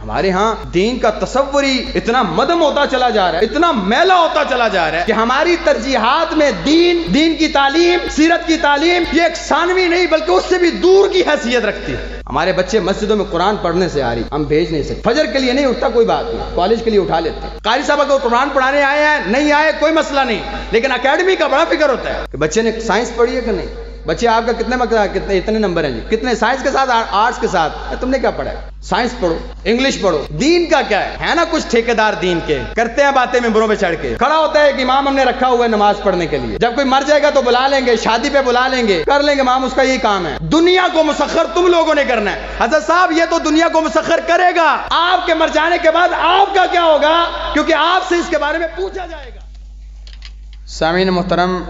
ہمارے ہاں دین کا تصور ہی اتنا مدھم ہوتا چلا جا رہا ہے، اتنا میلا ہوتا چلا جا رہا ہے کہ ہماری ترجیحات میں دین کی تعلیم، سیرت کی تعلیم یہ ایک ثانوی نہیں بلکہ اس سے بھی دور کی حیثیت رکھتی ہے۔ ہمارے بچے مسجدوں میں قرآن پڑھنے سے آ رہی، ہم بھیج نہیں سکتے۔ فجر کے لیے نہیں اٹھتا کوئی بات نہیں، کالج کے لیے اٹھا لیتے ہیں۔ قاری صاحب اگر قرآن پڑھانے آئے ہیں نہیں آئے کوئی مسئلہ نہیں، لیکن اکیڈمی کا بڑا فکر ہوتا ہے کہ بچے نے سائنس پڑھی ہے کہ نہیں، بچے آپ کا کتنے اتنے نمبر ہیں جی، کتنے سائنس کے ساتھ آرٹس کے ساتھ، تم نے کیا پڑھا ہے؟ سائنس پڑھو، انگلش پڑھو۔ دین کا کیا ہے نا کچھ ٹھیکیدار دین کے کرتے ہیں باتیں ممبروں پہ چڑھ کے، کھڑا ہوتا ہے ایک امام ہم نے رکھا ہوا ہے نماز پڑھنے کے لیے، جب کوئی مر جائے گا تو بلا لیں گے، شادی پہ بلا لیں گے، کر لیں گے امام، اس کا یہی کام ہے۔ دنیا کو مسخر تم لوگوں نے کرنا ہے۔ حضرت صاحب یہ تو دنیا کو مسخر کرے گا، آپ کے مر جانے کے بعد آپ کا کیا ہوگا؟ کیونکہ آپ سے اس کے بارے میں پوچھا جائے گا۔ سامعین محترم،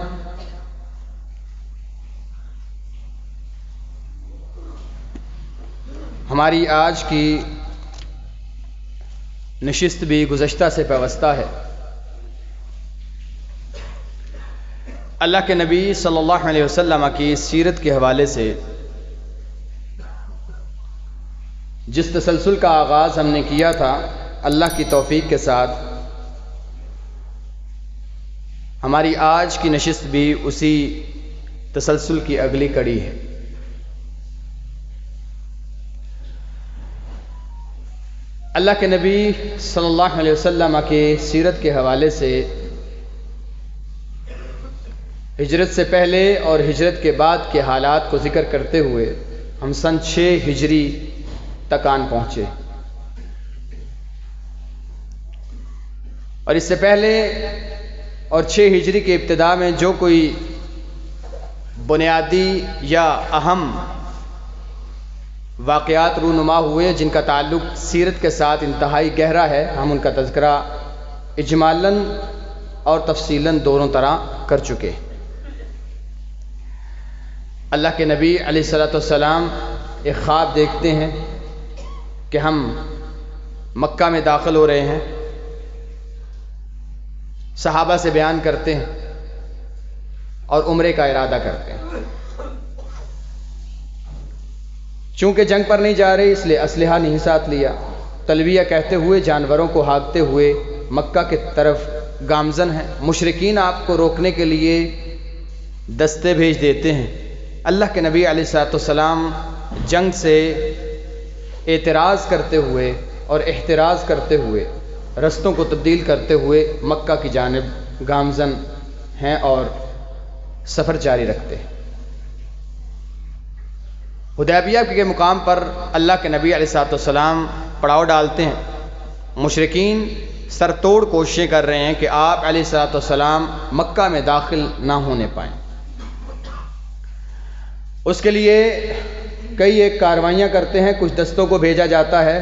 ہماری آج کی نشست بھی گزشتہ سے پیوستہ ہے۔ اللہ کے نبی صلی اللہ علیہ وسلم کی سیرت کے حوالے سے جس تسلسل کا آغاز ہم نے کیا تھا، اللہ کی توفیق کے ساتھ ہماری آج کی نشست بھی اسی تسلسل کی اگلی کڑی ہے۔ اللہ کے نبی صلی اللہ علیہ وسلم کی سیرت کے حوالے سے ہجرت سے پہلے اور ہجرت کے بعد کے حالات کو ذکر کرتے ہوئے ہم سن 6 ہجری تک آن پہنچے، اور اس سے پہلے اور 6 ہجری کے ابتدا میں جو کوئی بنیادی یا اہم واقعات رونما ہوئے جن کا تعلق سیرت کے ساتھ انتہائی گہرا ہے، ہم ان کا تذکرہ اجمالاً اور تفصیلاً دونوں طرح کر چکے۔ اللہ کے نبی علیہ الصلوۃ والسلام ایک خواب دیکھتے ہیں کہ ہم مکہ میں داخل ہو رہے ہیں، صحابہ سے بیان کرتے ہیں اور عمرے کا ارادہ کرتے ہیں۔ چونکہ جنگ پر نہیں جا رہے اس لیے اسلحہ نہیں ساتھ لیا، تلبیہ کہتے ہوئے جانوروں کو ہانکتے ہوئے مکہ کی طرف گامزن ہیں۔ مشرکین آپ کو روکنے کے لیے دستے بھیج دیتے ہیں۔ اللہ کے نبی علیہ الصلوۃ والسلام جنگ سے اعتراض کرتے ہوئے اور احتراز کرتے ہوئے رستوں کو تبدیل کرتے ہوئے مکہ کی جانب گامزن ہیں اور سفر جاری رکھتے ہیں۔ حدیبیہ کے مقام پر اللہ کے نبی علیہ الصلوۃ والسلام پڑاؤ ڈالتے ہیں۔ مشرکین سر توڑ کوششیں کر رہے ہیں کہ آپ علیہ الصلوۃ والسلام مکہ میں داخل نہ ہونے پائیں۔ اس کے لیے کئی ایک کاروائیاں کرتے ہیں، کچھ دستوں کو بھیجا جاتا ہے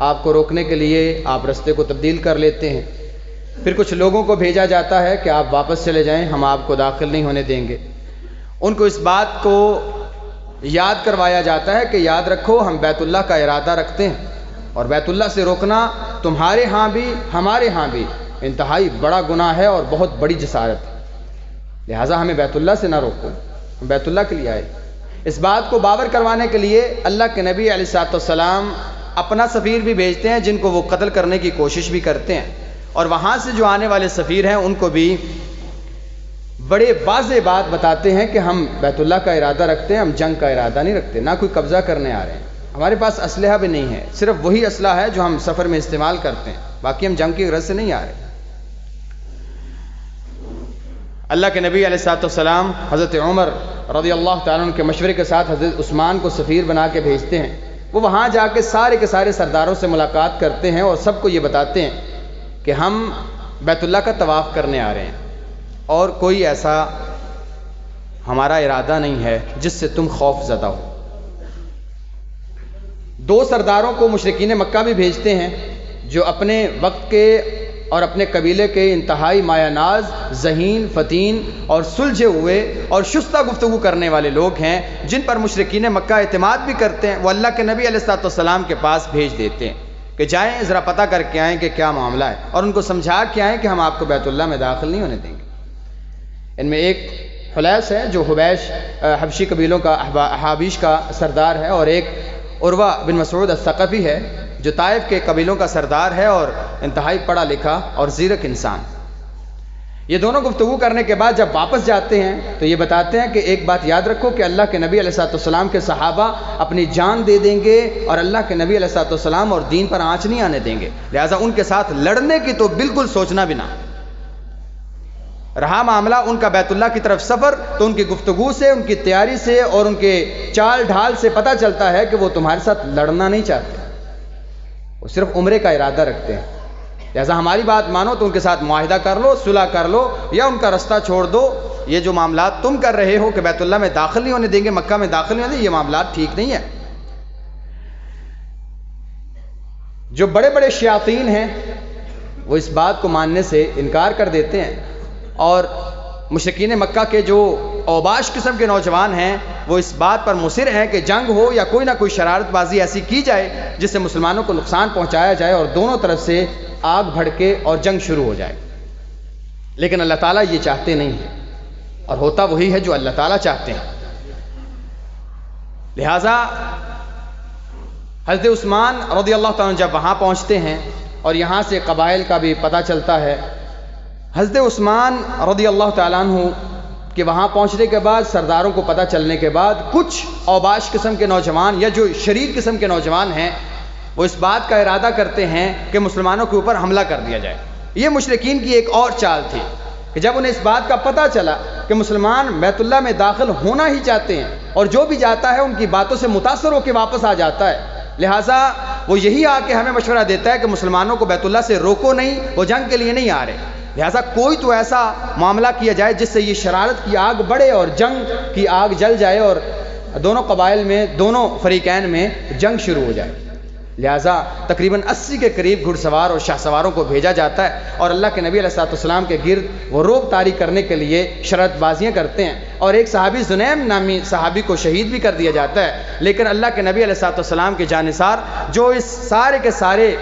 آپ کو روکنے کے لیے، آپ رستے کو تبدیل کر لیتے ہیں۔ پھر کچھ لوگوں کو بھیجا جاتا ہے کہ آپ واپس چلے جائیں، ہم آپ کو داخل نہیں ہونے دیں گے۔ ان کو اس بات کو یاد کروایا جاتا ہے کہ یاد رکھو ہم بیت اللہ کا ارادہ رکھتے ہیں، اور بیت اللہ سے روکنا تمہارے ہاں بھی ہمارے ہاں بھی انتہائی بڑا گناہ ہے اور بہت بڑی جسارت ہے، لہٰذا ہمیں بیت اللہ سے نہ روکو، ہم بیت اللہ کے لیے آئے۔ اس بات کو باور کروانے کے لیے اللہ کے نبی علیہ الصلوۃ والسلام اپنا سفیر بھی بھیجتے ہیں جن کو وہ قتل کرنے کی کوشش بھی کرتے ہیں، اور وہاں سے جو آنے والے سفیر ہیں ان کو بھی بڑے واضح بات بتاتے ہیں کہ ہم بیت اللہ کا ارادہ رکھتے ہیں، ہم جنگ کا ارادہ نہیں رکھتے، نہ کوئی قبضہ کرنے آ رہے ہیں، ہمارے پاس اسلحہ بھی نہیں ہے، صرف وہی اسلحہ ہے جو ہم سفر میں استعمال کرتے ہیں، باقی ہم جنگ کی غرض سے نہیں آ رہے۔ اللہ کے نبی علیہ الصلوۃ والسلام حضرت عمر رضی اللہ تعالیٰ عنہ کے مشورے کے ساتھ حضرت عثمان کو سفیر بنا کے بھیجتے ہیں۔ وہ وہاں جا کے سارے سرداروں سے ملاقات کرتے ہیں اور سب کو یہ بتاتے ہیں کہ ہم بیت اللہ کا طواف کرنے آ رہے ہیں اور کوئی ایسا ہمارا ارادہ نہیں ہے جس سے تم خوف زدہ ہو۔ 2 سرداروں کو مشرکین مکہ بھی بھیجتے ہیں جو اپنے وقت کے اور اپنے قبیلے کے انتہائی مایہ ناز، ذہین، فتین اور سلجھے ہوئے اور شستہ گفتگو کرنے والے لوگ ہیں جن پر مشرکین مکہ اعتماد بھی کرتے ہیں۔ وہ اللہ کے نبی علیہ الصلوۃ والسلام کے پاس بھیج دیتے ہیں کہ جائیں ذرا پتہ کر کے آئیں کہ کیا معاملہ ہے، اور ان کو سمجھا کے آئیں کہ ہم آپ کو بیت اللہ میں داخل نہیں ہونے دیں گے۔ ان میں ایک حلیس ہے جو حبیش حبشی قبیلوں کا احابیش کا سردار ہے، اور ایک عروہ بن مسعود الثقفی ہے جو طائف کے قبیلوں کا سردار ہے اور انتہائی پڑھا لکھا اور زیرک انسان. یہ دونوں گفتگو کرنے کے بعد جب واپس جاتے ہیں تو یہ بتاتے ہیں کہ ایک بات یاد رکھو کہ اللہ کے نبی علیہ الصلوۃ والسلام کے صحابہ اپنی جان دے دیں گے اور اللہ کے نبی علیہ الصلوۃ والسلام اور دین پر آنچ نہیں آنے دیں گے، لہٰذا ان کے ساتھ لڑنے کی تو بالکل سوچنا بھی نہ. رہا معاملہ ان کا بیت اللہ کی طرف سفر، تو ان کی گفتگو سے، ان کی تیاری سے اور ان کے چال ڈھال سے پتہ چلتا ہے کہ وہ تمہارے ساتھ لڑنا نہیں چاہتے، وہ صرف عمرے کا ارادہ رکھتے ہیں. لہٰذا ہماری بات مانو تو ان کے ساتھ معاہدہ کر لو، صلح کر لو یا ان کا رستہ چھوڑ دو. یہ جو معاملات تم کر رہے ہو کہ بیت اللہ میں داخل نہیں ہونے دیں گے، مکہ میں داخل نہیں ہونے دیں گے، یہ معاملات ٹھیک نہیں ہے. جو بڑے بڑے شیاطین ہیں وہ اس بات کو ماننے سے انکار کر دیتے ہیں، اور مشرکین مکہ کے جو اوباش قسم کے نوجوان ہیں وہ اس بات پر مصر ہیں کہ جنگ ہو یا کوئی نہ کوئی شرارت بازی ایسی کی جائے جس سے مسلمانوں کو نقصان پہنچایا جائے اور دونوں طرف سے آگ بھڑکے اور جنگ شروع ہو جائے. لیکن اللہ تعالیٰ یہ چاہتے نہیں ہیں، اور ہوتا وہی ہے جو اللہ تعالیٰ چاہتے ہیں. لہٰذا حضرت عثمان رضی اللہ تعالیٰ جب وہاں پہنچتے ہیں اور یہاں سے قبائل کا بھی پتہ چلتا ہے، حضرت عثمان رضی اللہ تعالیٰ عنہ کہ وہاں پہنچنے کے بعد سرداروں کو پتہ چلنے کے بعد کچھ اوباش قسم کے نوجوان یا جو شریر قسم کے نوجوان ہیں وہ اس بات کا ارادہ کرتے ہیں کہ مسلمانوں کے اوپر حملہ کر دیا جائے. یہ مشرکین کی ایک اور چال تھی کہ جب انہیں اس بات کا پتہ چلا کہ مسلمان بیت اللہ میں داخل ہونا ہی چاہتے ہیں اور جو بھی جاتا ہے ان کی باتوں سے متاثر ہو کے واپس آ جاتا ہے، لہٰذا وہ یہی آ کے ہمیں مشورہ دیتا ہے کہ مسلمانوں کو بیت اللہ سے روکو نہیں، وہ جنگ کے لیے نہیں آ رہے، لہٰذا کوئی تو ایسا معاملہ کیا جائے جس سے یہ شرارت کی آگ بڑھے اور جنگ کی آگ جل جائے اور دونوں قبائل میں، دونوں فریقین میں جنگ شروع ہو جائے. لہٰذا تقریباً 80 کے قریب گھڑ سوار اور شاہ سواروں کو بھیجا جاتا ہے اور اللہ کے نبی علیہ الصلوۃ والسلام کے گرد وہ روب طاری کرنے کے لیے شرط بازیاں کرتے ہیں، اور ایک صحابی زنیم نامی صحابی کو شہید بھی کر دیا جاتا ہے. لیکن اللہ کے نبی علیہ الصلوۃ والسلام کے جانثار جو اس سارے کے سارے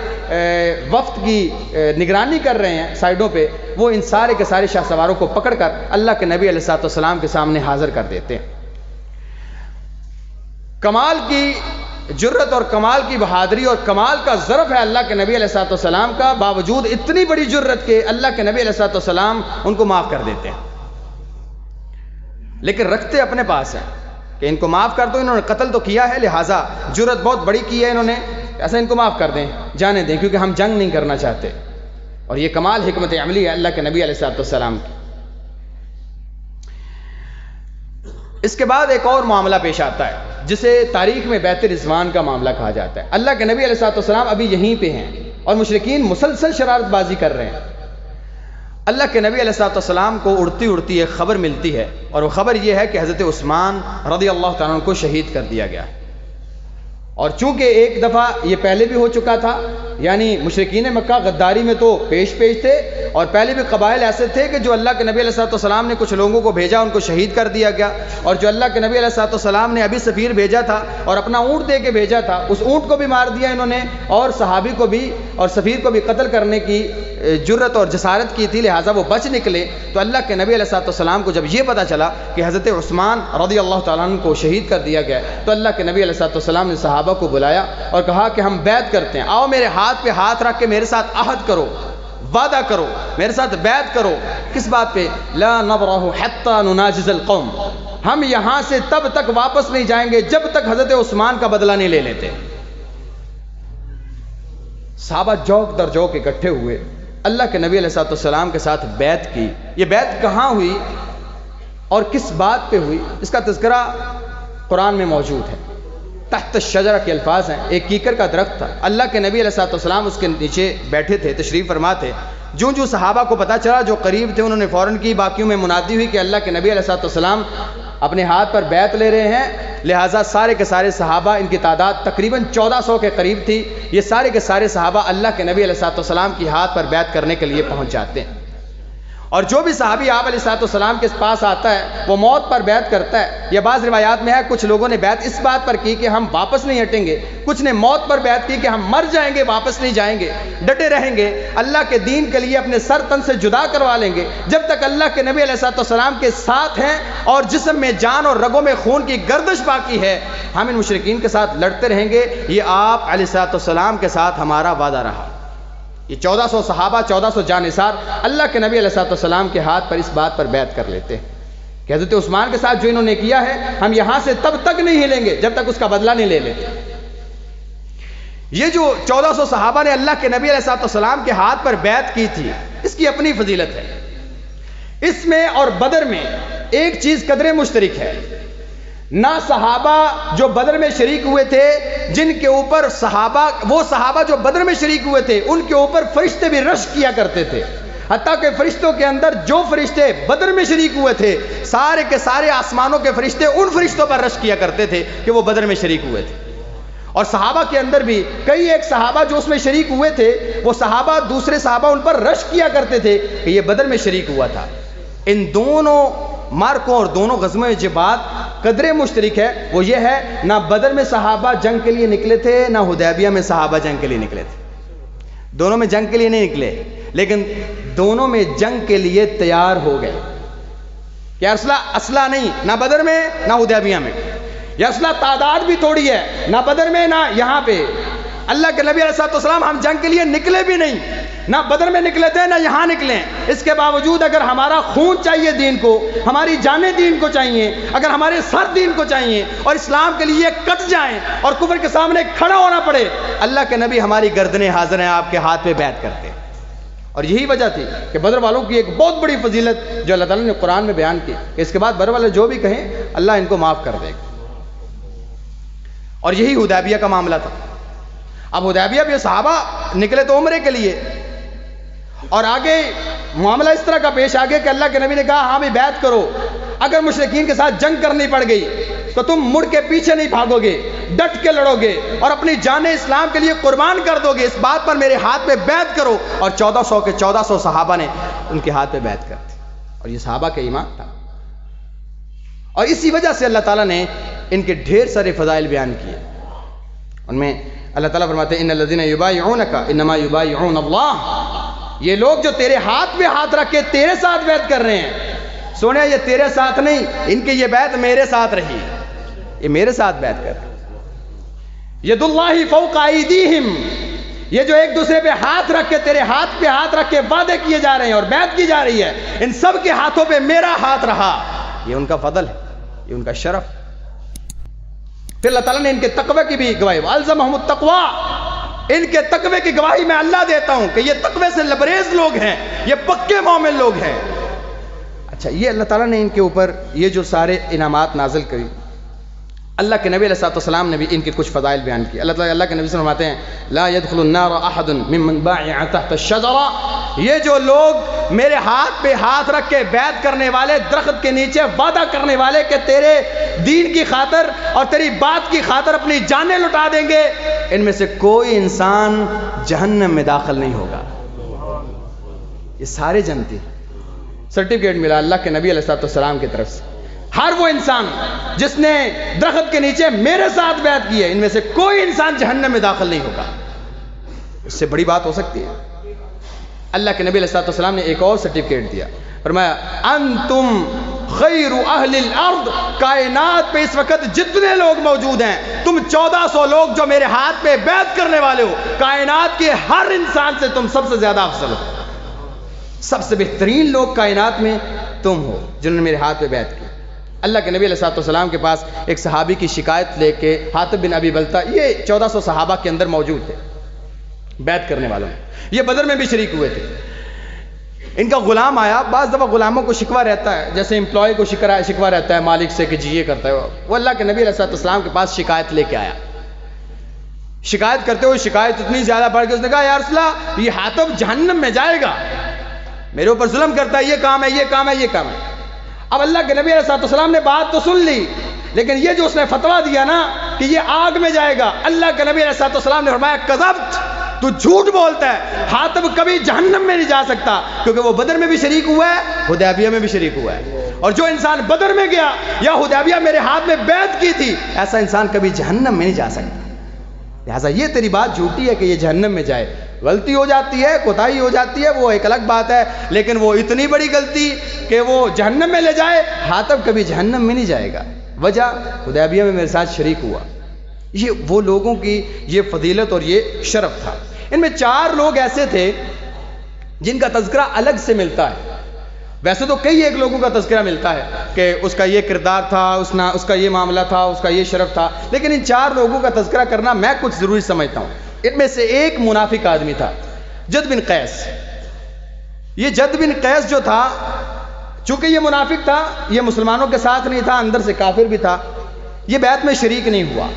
وفد کی نگرانی کر رہے ہیں سائڈوں پہ، وہ ان سارے کے سارے شاہ سواروں کو پکڑ کر اللہ کے نبی علیہ الصلوۃ والسلام کے سامنے حاضر کر دیتے ہیں. کمال کی جرت اور کمال کی بہادری اور کمال کا ظرف ہے اللہ کے نبی علیہ الصلوۃ والسلام کا، باوجود اتنی بڑی جرت کے اللہ کے نبی علیہ الصلوۃ والسلام ان کو معاف کر دیتے ہیں. لیکن رکھتے اپنے پاس ہیں کہ ان کو معاف کر دو، انہوں نے قتل تو کیا ہے، لہٰذا جرت بہت بڑی کی ہے انہوں نے، ایسا ان کو معاف کر دیں، جانے دیں، کیونکہ ہم جنگ نہیں کرنا چاہتے. اور یہ کمال حکمت عملی ہے اللہ کے نبی علیہ الصلوۃ والسلام کی. اس کے بعد ایک اور معاملہ پیش آتا ہے جسے تاریخ میں بیت رضوان کا معاملہ کہا جاتا ہے. اللہ کے نبی علیہ الصلوۃ والسلام ابھی یہیں پہ ہیں اور مشرکین مسلسل شرارت بازی کر رہے ہیں. اللہ کے نبی علیہ الصلوۃ والسلام کو اڑتی اڑتی ایک خبر ملتی ہے، اور وہ خبر یہ ہے کہ حضرت عثمان رضی اللہ تعالیٰ عنہ کو شہید کر دیا گیا. اور چونکہ ایک دفعہ یہ پہلے بھی ہو چکا تھا، یعنی مشرکین مکہ غداری میں تو پیش تھے، اور پہلے بھی قبائل ایسے تھے کہ جو اللہ کے نبی علیہ الصلوۃ والسلام نے کچھ لوگوں کو بھیجا، ان کو شہید کر دیا گیا، اور جو اللہ کے نبی علیہ الصلوۃ والسلام نے ابھی سفیر بھیجا تھا اور اپنا اونٹ دے کے بھیجا تھا، اس اونٹ کو بھی مار دیا انہوں نے، اور صحابی کو بھی اور سفیر کو بھی قتل کرنے کی جرت اور جسارت کی تھی، لہٰذا وہ بچ نکلے. تو اللہ کے نبی علیہ الصلوۃ والسلام کو جب یہ پتہ چلا کہ حضرت عثمان رضی اللہ تعالیٰ عنہ کو شہید کر دیا گیا، تو اللہ کے نبی علیہ الصلوۃ والسلام نے صحابہ کو بلایا اور کہا کہ ہم بیعت کرتے ہیں، آؤ میرے ہاتھ پہ ہاتھ رکھ کے میرے ساتھ عہد کرو، وعدہ کرو، میرے ساتھ بیعت کرو. کس بات پہ؟ لا نبرح حتی نناجز القوم، ہم یہاں سے تب تک واپس نہیں جائیں گے جب تک حضرت عثمان کا بدلہ نہیں لے لیتے. صحابہ جوک در جوک اکٹھے ہوئے، اللہ کے نبی علیہ الصلوۃ والسلام کے ساتھ بیعت کی. یہ بیعت کہاں ہوئی اور کس بات پہ ہوئی، اس کا تذکرہ قرآن میں موجود ہے. تحت الشجرہ کے الفاظ ہیں. ایک کیکر کا درخت تھا، اللہ کے نبی علیہ الصلوۃ والسلام اس کے نیچے بیٹھے تھے، تشریف فرما تھے. جو صحابہ کو پتہ چلا، جو قریب تھے، انہوں نے فوراً کی، باقیوں میں منادی ہوئی کہ اللہ کے نبی علیہ الصلوۃ والسلام اپنے ہاتھ پر بیعت لے رہے ہیں. لہٰذا سارے کے سارے صحابہ، ان کی تعداد تقریباً 1400 کے قریب تھی، یہ سارے کے سارے صحابہ اللہ کے نبی علیہ الصلوۃ والسلام کی ہاتھ پر بیعت کرنے کے لیے پہنچ جاتے ہیں. اور جو بھی صحابی آپ علیہ السلام کے پاس آتا ہے وہ موت پر بیعت کرتا ہے. یہ بعض روایات میں ہے کچھ لوگوں نے بیعت اس بات پر کی کہ ہم واپس نہیں ہٹیں گے, کچھ نے موت پر بیعت کی کہ ہم مر جائیں گے, واپس نہیں جائیں گے, ڈٹے رہیں گے, اللہ کے دین کے لیے اپنے سر تن سے جدا کروا لیں گے. جب تک اللہ کے نبی علیہ السلام کے ساتھ ہیں اور جسم میں جان اور رگوں میں خون کی گردش باقی ہے, ہم ان مشرکین کے ساتھ لڑتے رہیں گے. یہ آپ علیہ السلام کے ساتھ ہمارا وعدہ رہا. یہ 1400 صحابہ, 1400 جانثار اللہ کے نبی علیہ السلام کے ہاتھ پر اس بات پر بیعت کر لیتے ہیں کہ حضرت عثمان کے ساتھ جو انہوں نے کیا ہے ہم یہاں سے تب تک نہیں ہلیں گے جب تک اس کا بدلہ نہیں لے لیتے. یہ جو 1400 صحابہ نے اللہ کے نبی علیہ السلام کے ہاتھ پر بیعت کی تھی, اس کی اپنی فضیلت ہے. اس میں اور بدر میں ایک چیز قدر مشترک ہے. نہ صحابہ جو بدر میں شریک ہوئے تھے, جن کے اوپر وہ صحابہ جو بدر میں شریک ہوئے تھے ان کے اوپر فرشتے بھی رشک کیا کرتے تھے. حتیٰ کہ فرشتوں کے اندر جو فرشتے بدر میں شریک ہوئے تھے سارے کے سارے آسمانوں کے فرشتے ان فرشتوں پر رشک کیا کرتے تھے کہ وہ بدر میں شریک ہوئے تھے. اور صحابہ کے اندر بھی کئی ایک صحابہ جو اس میں شریک ہوئے تھے, وہ صحابہ دوسرے صحابہ ان پر رشک کیا کرتے تھے کہ یہ بدر میں شریک ہوا تھا. ان دونوں مارکوں اور دونوں غزووں میں جو بات قدر مشترک ہے وہ یہ ہے, نہ بدر میں صحابہ جنگ کے لیے نکلے تھے نہ حدیبیہ میں صحابہ جنگ کے لیے نکلے تھے. دونوں میں جنگ کے لیے نہیں نکلے, لیکن دونوں میں جنگ کے لیے تیار ہو گئے. کیا اسلحہ نہیں, نہ بدر میں نہ حدیبیہ میں. یہ اسلحہ تعداد بھی تھوڑی ہے, نہ بدر میں نہ یہاں پہ. اللہ کے نبی علیہ السلام ہم جنگ کے لیے نکلے بھی نہیں, نہ بدر میں نکلے تھے نہ یہاں نکلے. اس کے باوجود اگر ہمارا خون چاہیے دین کو, ہماری جانیں دین کو چاہیے, اگر ہمارے سر دین کو چاہیے اور اسلام کے لیے کٹ جائیں اور کفر کے سامنے کھڑا ہونا پڑے, اللہ کے نبی ہماری گردنیں حاضر ہیں آپ کے ہاتھ پہ بیعت کرتے. اور یہی وجہ تھی کہ بدر والوں کی ایک بہت بڑی فضیلت جو اللہ تعالیٰ نے قرآن میں بیان کی کہ اس کے بعد بدر والے جو بھی کہیں اللہ ان کو معاف کر دے گا. اور یہی حدیبیہ کا معاملہ تھا. اب حدیبیہ بھی صحابہ نکلے تو عمرے کے لیے, اور آگے معاملہ اس طرح کا پیش آگے کہ اللہ کے نبی نے کہا ہاں بھی بیعت کرو, اگر مشرکین کے ساتھ جنگ کرنی پڑ گئی تو تم مڑ کے پیچھے نہیں بھاگو گے, ڈٹ کے لڑو گے اور اپنی جان اسلام کے لیے قربان کر دو گے. اس بات پر میرے ہاتھ پہ بیعت کرو. اور 1400 کے 1400 صحابہ نے ان کے ہاتھ پہ بیعت کر دی, اور یہ صحابہ کا ایمان تھا. اور اسی وجہ سے اللہ تعالیٰ نے ان کے ڈھیر سارے فضائل بیان کیے. ان میں اللہ تعالیٰ فرماتے ہیں ان الذین یبایعونک انما یبایعون اللہ, یہ لوگ جو تیرے ہاتھ پہ ہاتھ رکھ کے تیرے ساتھ بیعت کر رہے ہیں, سونے یہ تیرے ساتھ نہیں, ان کی یہ بیعت میرے ساتھ رہی, یہ میرے ساتھ بیعت کر رہے ہیں. ید اللہ فوق ایدیہم, یہ جو ایک دوسرے پہ ہاتھ رکھ کے تیرے ہاتھ پہ ہاتھ رکھ کے وعدے کیے جا رہے ہیں اور بیعت کی جا رہی ہے, ان سب کے ہاتھوں پہ میرا ہاتھ رہا. یہ ان کا فضل ہے, یہ ان کا شرف. پھر اللہ تعالیٰ نے ان کے تقوی کی بھی گواہی, والزمہم التقوی, ان کے تقوی کی گواہی میں اللہ دیتا ہوں کہ یہ تقوی سے لبریز لوگ ہیں, یہ پکے مومن لوگ ہیں. اچھا, یہ اللہ تعالیٰ نے ان کے اوپر یہ جو سارے انعامات نازل کری, اللہ کے نبی علیہ السلام نے بھی ان کے کچھ فضائل بیان کیے. اللہ تعالیٰ اللہ کے نبی سے فرماتے ہیں لا يدخل النار احد ممن بايع تحت الشجرہ, یہ جو لوگ میرے ہاتھ پہ ہاتھ رکھ کے بیعت کرنے والے, درخت کے نیچے وعدہ کرنے والے کہ تیرے دین کی خاطر اور تیری بات کی خاطر اپنی جانیں لٹا دیں گے, ان میں سے کوئی انسان جہنم میں داخل نہیں ہوگا. یہ سارے جنتی, سرٹیفکیٹ ملا اللہ کے نبی علیہ السلام کی طرف سے. ہر وہ انسان جس نے درخت کے نیچے میرے ساتھ بیعت کی ہے, ان میں سے کوئی انسان جہنم میں داخل نہیں ہوگا. اس سے بڑی بات ہو سکتی ہے؟ اللہ کے نبی علیہ السلام نے ایک اور سرٹیفکیٹ دیا, فرمایا انتم خیر اہل الارض, کائنات پہ اس وقت جتنے لوگ موجود ہیں تم 1400 لوگ جو میرے ہاتھ پہ بیعت کرنے والے ہو, کائنات کے ہر انسان سے تم سب سے زیادہ افضل ہو. سب سے بہترین لوگ کائنات میں تم ہو جنہوں نے میرے ہاتھ پہ بیعت کی. اللہ کے نبی علیہ السلام کے پاس ایک صحابی کی شکایت لے کے, حاطب بن ابی بلتہ, یہ 1400 صحابہ کے اندر موجود تھے بیعت کرنے والوں میں, یہ بدر میں بھی شریک ہوئے تھے. ان کا غلام آیا, بعض دفعہ غلاموں کو شکوہ رہتا ہے, جیسے امپلائی کو شکوہ رہتا ہے مالک سے کہ جی یہ کرتا ہے, وہ اللہ کے نبی علیہ السلام کے پاس شکایت لے کے آیا. شکایت کرتے ہوئے شکایت اتنی زیادہ بڑھ گئی, اس نے کہا یا رسول اللہ یہ حاطب جہنم میں جائے گا, میرے اوپر ظلم کرتا ہے, یہ کام ہے, یہ کام ہے, یہ کام ہے. اب اللہ کے نبی علیہ السلام نے بات تو سن لی, لیکن یہ جو اس نے فتویٰ دیا نا کہ یہ آگ میں جائے گا, اللہ کے نبی علیہ السلام نے فرمایا کذبت, تو جھوٹ بولتا ہے. حاتب کبھی جہنم میں نہیں جا سکتا کیونکہ وہ بدر میں بھی شریک ہوا ہے, حدیبیہ میں بھی شریک ہوا ہے. اور جو انسان بدر میں گیا یا حدیبیہ میرے ہاتھ میں بیعت کی تھی, ایسا انسان کبھی جہنم میں نہیں جا سکتا. لہٰذا یہ تیری بات جھوٹی ہے کہ یہ جہنم میں جائے. غلطی ہو جاتی ہے, کوتاہی ہو جاتی ہے, وہ ایک الگ بات ہے, لیکن وہ اتنی بڑی غلطی کہ وہ جہنم میں لے جائے, حاتب کبھی جہنم میں نہیں جائے گا. وجہ حدیبیہ میں میرے ساتھ شریک ہوا. یہ وہ لوگوں کی یہ فضیلت اور یہ شرف تھا. ان میں 4 لوگ ایسے تھے جن کا تذکرہ الگ سے ملتا ہے. ویسے تو کئی ایک لوگوں کا تذکرہ ملتا ہے کہ اس کا یہ کردار تھا, اس کا یہ معاملہ تھا, اس کا یہ شرف تھا, لیکن ان 4 لوگوں کا تذکرہ کرنا میں کچھ ضروری سمجھتا ہوں. ان میں سے ایک منافق آدمی تھا, جد بن قیس. یہ جد بن قیس جو تھا, چونکہ یہ منافق تھا, یہ مسلمانوں کے ساتھ نہیں تھا, اندر سے کافر بھی تھا, یہ بیعت میں شریک نہیں ہوا.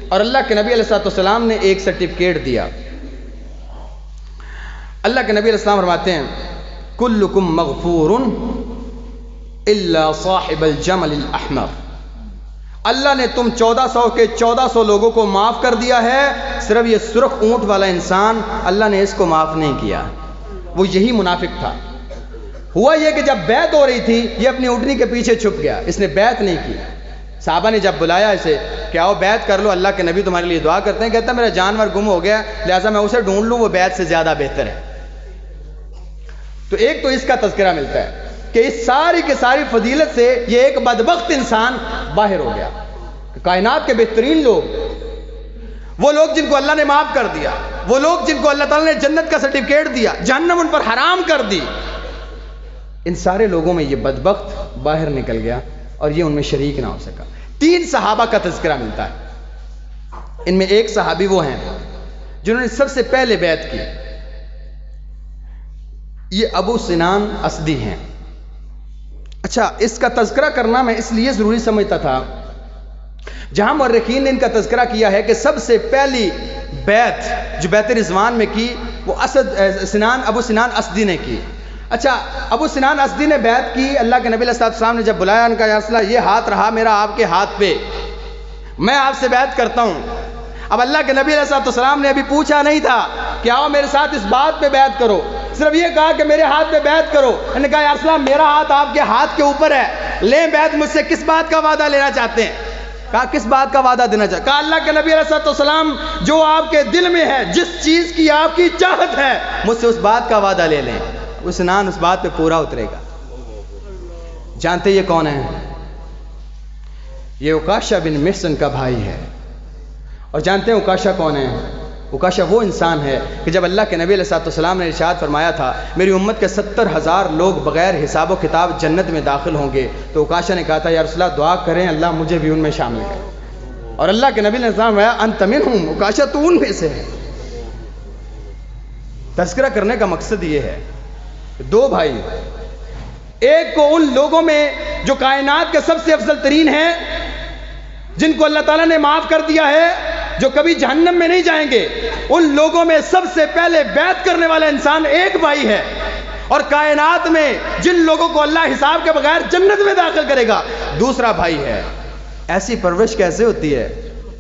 اور اللہ کے نبی علیہ السلام نے ایک سرٹیفکیٹ دیا. اللہ کے نبی علیہ السلام فرماتے ہیں کلکم مغفور الا صاحب الجمل الاحمر. اللہ نے تم 1400 کے 1400 لوگوں کو معاف کر دیا ہے, صرف یہ سرخ اونٹ والا انسان اللہ نے اس کو معاف نہیں کیا. وہ یہی منافق تھا. ہوا یہ کہ جب بیعت ہو رہی تھی یہ اپنی اونٹنی کے پیچھے چھپ گیا, اس نے بیعت نہیں کی. صحابہ نے جب بلایا اسے کہ آؤ بیعت کر لو, اللہ کے نبی تمہارے لیے دعا کرتے ہیں, کہتا میرا جانور گم ہو گیا لہٰذا میں اسے ڈھونڈ لوں, وہ بیعت سے زیادہ بہتر ہے. تو ایک تو اس کا تذکرہ ملتا ہے کہ اس ساری کی ساری فضیلت سے یہ ایک بدبخت انسان باہر ہو گیا. کائنات کے بہترین لوگ, وہ لوگ جن کو اللہ نے معاف کر دیا, وہ لوگ جن کو اللہ تعالیٰ نے جنت کا سرٹیفکیٹ دیا, جہنم ان پر حرام کر دی, ان سارے لوگوں میں یہ بدبخت باہر نکل گیا اور یہ ان میں شریک نہ ہو سکا. 3 صحابہ کا تذکرہ ملتا ہے. ان میں ایک صحابی وہ ہیں جنہوں نے سب سے پہلے بیعت کی. یہ ابو سنان اسدی ہیں. اچھا, اس کا تذکرہ کرنا میں اس لیے ضروری سمجھتا تھا, جہاں مورخین نے ان کا تذکرہ کیا ہے کہ سب سے پہلی بیعت جو بیعت رضوان میں کی وہ ابو سنان اسدی نے کی. اچھا, ابو سنان اسدی نے بیعت کی. اللہ کے نبی علیہ السلام نے جب بلایا, ان کا یا رسول اللہ یہ ہاتھ رہا میرا آپ کے ہاتھ پہ, میں آپ سے بیعت کرتا ہوں. اب اللہ کے نبی علیہ السلام نے ابھی پوچھا نہیں تھا کہ آؤ میرے ساتھ اس بات پہ بیعت کرو, صرف یہ کہا کہ میرے ہاتھ پہ بیعت کرو. انہوں نے کہا یا رسول اللہ میرا ہاتھ آپ کے ہاتھ کے اوپر ہے, لیں بیعت, مجھ سے کس بات کا وعدہ لینا چاہتے ہیں؟ کہا کس بات کا وعدہ دینا چاہتے ہیں؟ کہا اللہ کے نبی علیہ السلام جو آپ کے دل میں ہے, جس چیز کی آپ کی چاہت ہے, مجھ سے اس بات کا وعدہ لے لیں. سنان اس بات پہ پورا اترے گا. جانتے یہ کون ہے؟ یہ عکاشہ بن محصن کا بھائی ہے. اور جانتے ہیں عکاشہ کون ہے؟ عکاشہ وہ انسان ہے کہ جب اللہ کے نبی علیہ السلام نے ارشاد فرمایا تھا میری امت کے 70,000 لوگ بغیر حساب و کتاب جنت میں داخل ہوں گے, تو عکاشہ نے کہا تھا یا رسول اللہ دعا کریں اللہ مجھے بھی ان میں شامل کرے. اور اللہ کے نبی نے فرمایا انت منہم, عکاشہ تو ان میں سے ہے. تذکرہ کرنے کا مقصد یہ ہے, 2 بھائی, ایک کو ان لوگوں میں جو کائنات کے سب سے افضل ترین ہیں, جن کو اللہ تعالیٰ نے معاف کر دیا ہے, جو کبھی جہنم میں نہیں جائیں گے, ان لوگوں میں سب سے پہلے بیعت کرنے والا انسان ایک بھائی ہے. اور کائنات میں جن لوگوں کو اللہ حساب کے بغیر جنت میں داخل کرے گا, دوسرا بھائی ہے. ایسی پرورش کیسے ہوتی ہے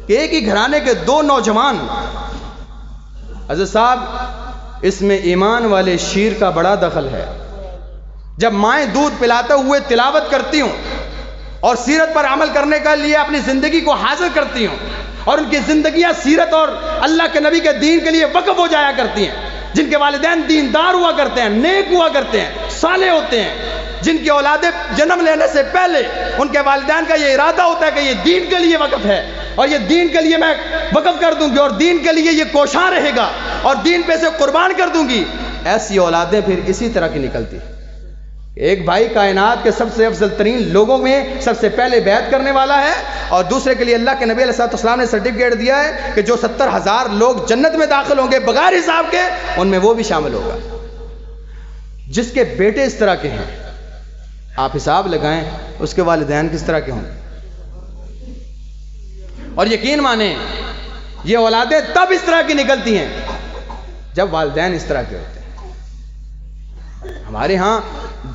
کہ ایک ہی گھرانے کے 2 نوجوان, حضرت صاحب اس میں ایمان والے شیر کا بڑا دخل ہے. جب مائیں دودھ پلاتے ہوئے تلاوت کرتی ہوں اور سیرت پر عمل کرنے کے لیے اپنی زندگی کو حاضر کرتی ہوں, اور ان کی زندگیاں سیرت اور اللہ کے نبی کے دین کے لیے وقف ہو جایا کرتی ہیں, جن کے والدین دیندار ہوا کرتے ہیں, نیک ہوا کرتے ہیں, صالح ہوتے ہیں, جن کی اولادیں جنم لینے سے پہلے ان کے والدین کا یہ ارادہ ہوتا ہے کہ یہ دین کے لیے وقف ہے اور یہ دین کے لیے میں وقف کر دوں گی اور دین کے لیے یہ کوشاں رہے گا اور دین پہ سے قربان کر دوں گی, ایسی اولادیں پھر اسی طرح کی نکلتی. ایک بھائی کائنات کے سب سے افضل ترین لوگوں میں سب سے پہلے بیعت کرنے والا ہے, اور دوسرے کے لیے اللہ کے نبی علیہ السلام نے سرٹیفکیٹ دیا ہے کہ جو 70,000 لوگ جنت میں داخل ہوں گے بغیر حساب کے, ان میں وہ بھی شامل ہوگا. جس کے بیٹے اس طرح کے ہیں, آپ حساب لگائیں اس کے والدین کس طرح کے ہوں گے. اور یقین مانیں یہ اولادیں تب اس طرح کی نکلتی ہیں جب والدین اس طرح کے ہوتے ہیں. ہمارے ہاں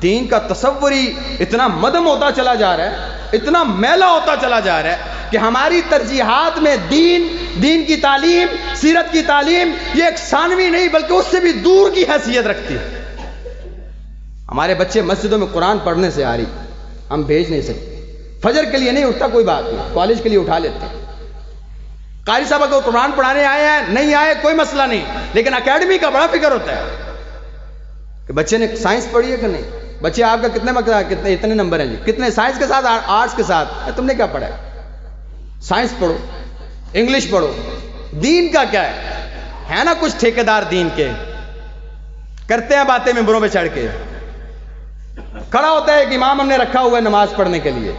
دین کا تصور ہی اتنا مدھم ہوتا چلا جا رہا ہے, اتنا میلا ہوتا چلا جا رہا ہے کہ ہماری ترجیحات میں دین کی تعلیم، سیرت کی تعلیم یہ ایک ثانوی نہیں بلکہ اس سے بھی دور کی حیثیت رکھتی ہے۔ ہمارے بچے مسجدوں میں قرآن پڑھنے سے آ رہی، ہم بھیج نہیں سکتے۔ فجر کے لیے نہیں اٹھتا کوئی بات نہیں، کالج کے لیے اٹھا لیتے ہیں۔ قاری صاحب اگر قرآن پڑھانے آئے ہیں نہیں آئے کوئی مسئلہ نہیں، لیکن اکیڈمی کا بڑا فکر ہوتا ہے کہ بچے نے سائنس پڑھی ہے کہ نہیں، بچے آپ کا کتنے اتنے نمبر ہیں جی، کتنے سائنس کے ساتھ آرٹس کے ساتھ، تم نے کیا پڑھا ہے؟ سائنس پڑھو، انگلش پڑھو، دین کا کیا ہے نا کچھ ٹھیکیدار دین کے کرتے ہیں باتیں ممبروں پہ چڑھ کے، کھڑا ہوتا ہے کہ امام ہم نے رکھا ہوا ہے نماز پڑھنے کے لیے،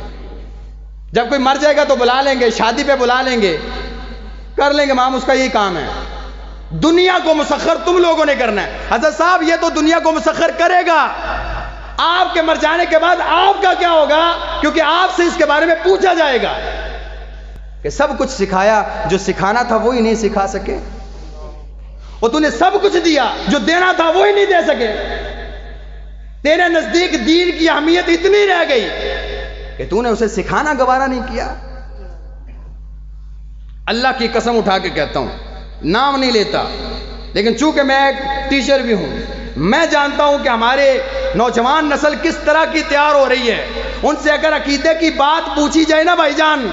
جب کوئی مر جائے گا تو بلا لیں گے، شادی پہ بلا لیں گے، کر لیں گے امام، اس کا یہی کام ہے۔ دنیا کو مسخر تم لوگوں نے کرنا ہے۔ حضرت صاحب یہ تو دنیا کو مسخر کرے گا، آپ کے مر جانے کے بعد آپ کا کیا ہوگا؟ کیونکہ آپ سے اس کے بارے میں پوچھا جائے گا کہ سب کچھ سکھایا، جو سکھانا تھا وہی نہیں سکھا سکے، اور تو نے سب کچھ دیا، جو دینا تھا وہی نہیں دے سکے۔ تیرے نزدیک دین کی اہمیت اتنی رہ گئی کہ تو نے اسے سکھانا گوارا نہیں کیا۔ اللہ کی قسم اٹھا کے کہتا ہوں، نام نہیں لیتا، لیکن چونکہ میں ایک ٹیچر بھی ہوں، میں جانتا ہوں کہ ہمارے نوجوان نسل کس طرح کی تیار ہو رہی ہے۔ ان سے اگر عقیدے کی بات پوچھی جائے نا بھائی جان،